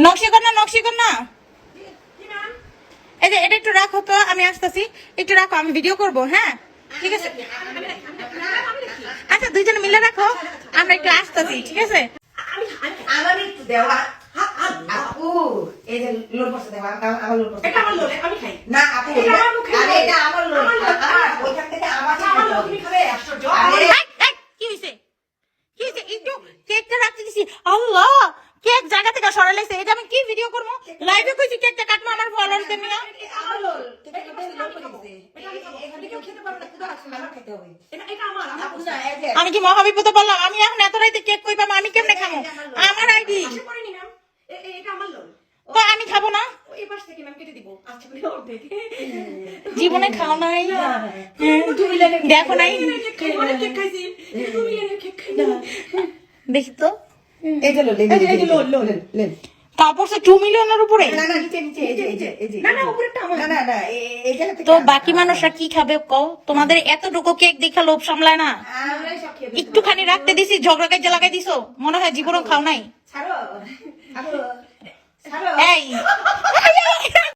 নকশি কর না এই যে এটা একটু রাখো তো, আমি আসতেছি, একটু রাখো, আমি ভিডিও করব। হ্যাঁ ঠিক আছে, আচ্ছা দুইজনে মিলে রাখো, আমরা একটু আসতেছি, ঠিক আছে? আমার একটু দেওয়া আপু, এই যে লোল পড়ছে দেওয়া, আমার লোল পড়ছে। এটা আমার লোল, আমি খাই না আপু, এটা আমার মুখে আরে লোল। এটা আমার লোল, আমার ওইখান থেকে আমার আমার লোল তুমি খাবে, আশ্চর্য। আরে এই, এই, কি হইছে একটু কেকটা রাখতে দিছি। আল্লাহ, কেক জায়গা থেকে সরাইছে, এটা আমি কি ভিডিও করবো? লাইভে কইছি কেকটা কাটবো আমার ফলোয়ারদের নিয়ে। আমার লোল, থেকে লোল পড়ছে। এখান থেকে খেতে পারবো না, কিন্তু আসলে আমার খেতে হবে। এটা আমার আপু না, এই যে আমি কি মহাবিপদে বললাম? আমি এখন এত রাইতে কেক কই পাবো? আমি কেমনে খাবো? আমার আইডি আশা করিনি ম্যাম, এটা আমার লোল। তো আমি খাবো না, এই পাশ থেকে ম্যাম কেটে দিব, আচ্ছা করে অর্ধেক। জীবনে খাও নাই, দেখো নাই, কেক খাই, অনেক কেক খাইছি, তুমি এনে কেক খাই না। দেখি তো। এই যে লোল, এই যে লোল, লোল। লোল। তারপর সে 2 মিলিয়নের উপরে। না না, নিচে নিচে, এই যে এই যে না না, উপরেরটা আমার। না না না, এই জায়গা থেকে তো বাকি মানুষরা কি খাবে কও? তোমাদের এতটুকু কেক দেখা লোভ সামলায় না? আমরাই সব খেয়ে ফেলছি। একটুখানি রাখতে দিছি, ঝগড়া কাজে লাগাই দিছো, মনে হয় জীবনও খাও নাই। ছাড়ো আপু, ছাড়ো। এই